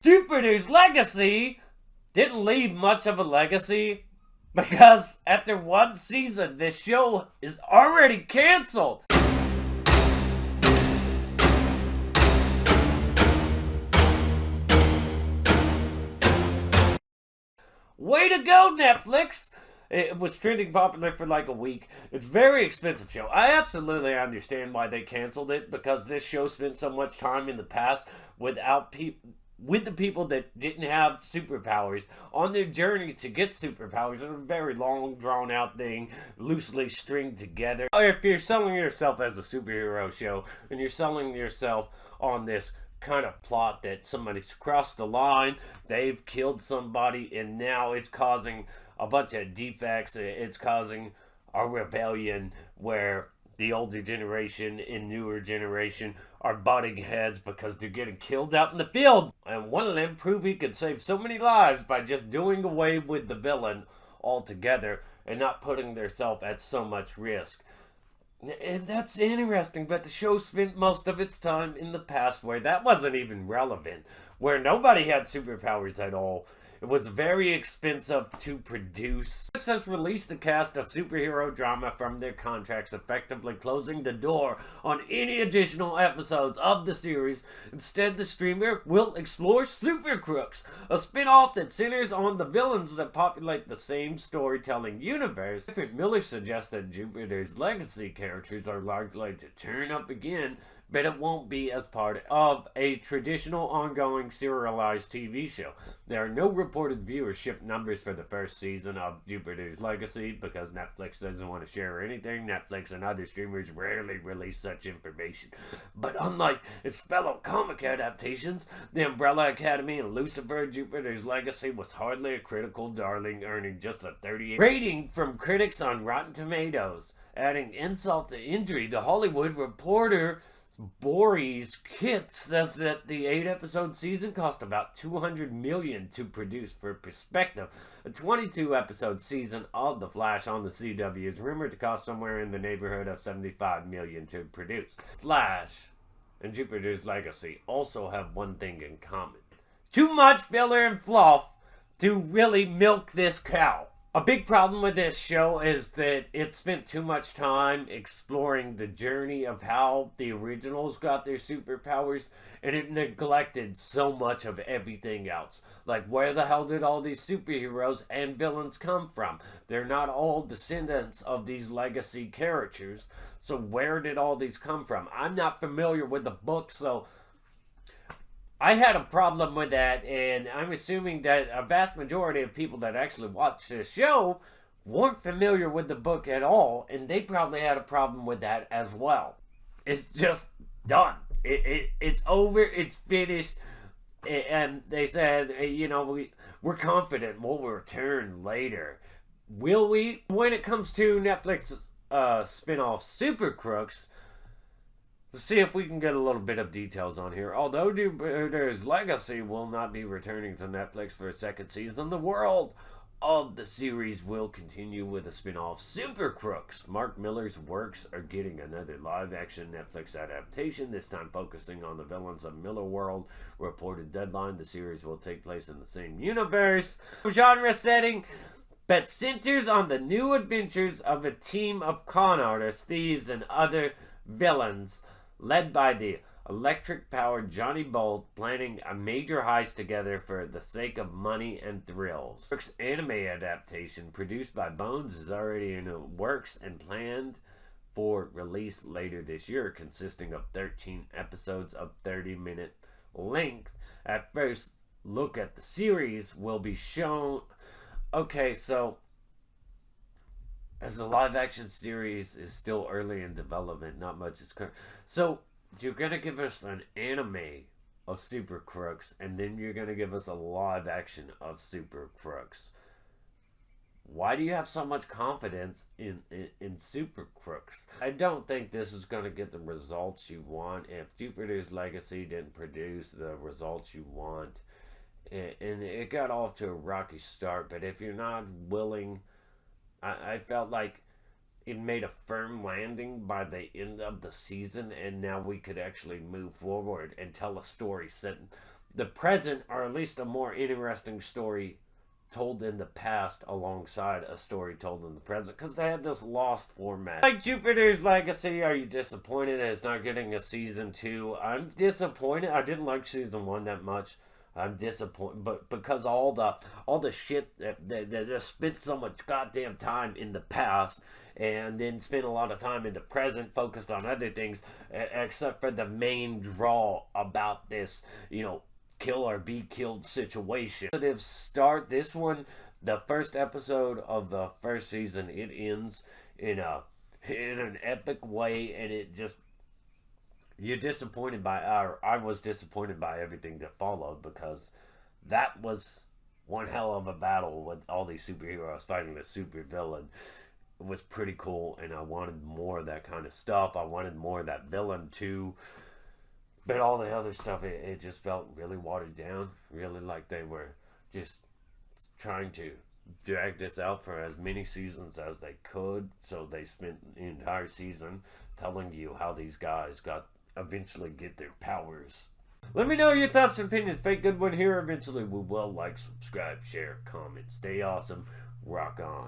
Jupiter's legacy didn't leave much of a legacy because after one season, this show is already canceled. Way to go, Netflix! It was trending popular for like a week. It's a very expensive show. I absolutely understand why they canceled it because this show spent so much time in the past with the people that didn't have superpowers on their journey to get superpowers. It's a very long, drawn out thing, loosely stringed together. If you're selling yourself as a superhero show and you're selling yourself on this kind of plot that somebody's crossed the line, they've killed somebody, and now it's causing a bunch of defects. It's causing a rebellion where the older generation and newer generation are butting heads because they're getting killed out in the field. And one of them proved he could save so many lives by just doing away with the villain altogether and not putting themselves at so much risk. And that's interesting, but the show spent most of its time in the past where that wasn't even relevant, where nobody had superpowers at all. It was very expensive to produce. Netflix has released the cast of superhero drama from their contracts, effectively closing the door on any additional episodes of the series. Instead, the streamer will explore Supercrooks, a spin-off that centers on the villains that populate the same storytelling universe. Millar suggests that Jupiter's legacy characters are likely to turn up again, but it won't be as part of a traditional ongoing serialized TV show. There are no reported viewership numbers for the first season of Jupiter's Legacy because Netflix doesn't want to share anything. Netflix and other streamers rarely release such information. But unlike its fellow comic adaptations, The Umbrella Academy and Lucifer, Jupiter's Legacy was hardly a critical darling, earning just a 38 rating from critics on Rotten Tomatoes. Adding insult to injury, The Hollywood Reporter Boris Kit says that the 8-episode season cost about $200 million to produce. For perspective, a 22-episode season of The Flash on the CW is rumored to cost somewhere in the neighborhood of $75 million to produce. Flash and Jupiter's Legacy also have one thing in common: too much filler and fluff to really milk this cow. A big problem with this show is that it spent too much time exploring the journey of how the originals got their superpowers, and it neglected so much of everything else. Like, where the hell did all these superheroes and villains come from? They're not all descendants of these legacy characters, so where did all these come from? I'm not familiar with the book, so I had a problem with that, and I'm assuming that a vast majority of people that actually watch this show weren't familiar with the book at all, and they probably had a problem with that as well. It's just done. It's over. It's finished. And they said, we're confident we'll return later. Will we? When it comes to Netflix's spin-off Supercrooks, let's see if we can get a little bit of details on here. Although Jupiter's Legacy will not be returning to Netflix for a second season, the world of the series will continue with a spin-off, Supercrooks. Mark Millar's works are getting another live-action Netflix adaptation, this time focusing on the villains of Millarworld. Reported deadline: the series will take place in the same universe, genre setting, but centers on the new adventures of a team of con artists, thieves, and other villains, led by the electric-powered Johnny Bolt, planning a major heist together for the sake of money and thrills. Brooks' anime adaptation, produced by Bones, is already in the works and planned for release later this year, consisting of 13 episodes of 30-minute length. At first look at the series will be shown. Okay, so as the live-action series is still early in development, not much is current. So you're going to give us an anime of Supercrooks, and then you're going to give us a live-action of Supercrooks. Why do you have so much confidence in Supercrooks? I don't think this is going to get the results you want. If Jupiter's Legacy didn't produce the results you want, and it got off to a rocky start, but if you're not willing, I felt like it made a firm landing by the end of the season, and now we could actually move forward and tell a story set the present, or at least a more interesting story told in the past alongside a story told in the present, because they had this lost format. Like Jupiter's Legacy, are you disappointed that it's not getting a season 2? I'm disappointed. I didn't like season 1 that much. I'm disappointed, but because all the shit that just spent so much goddamn time in the past, and then spent a lot of time in the present focused on other things, except for the main draw about this, kill or be killed situation. Start this one, the first episode of the first season, it ends in an epic way, and it just, you're disappointed by, I was disappointed by everything that followed, because that was one hell of a battle with all these superheroes fighting the super villain. It was pretty cool, and I wanted more of that kind of stuff. I wanted more of that villain too. But all the other stuff, it just felt really watered down. Really like they were just trying to drag this out for as many seasons as they could. So they spent the entire season telling you how these guys eventually get their powers. Let me know your thoughts and opinions. Fake good one here. Eventually we will like, subscribe, share, comment. Stay awesome. Rock on.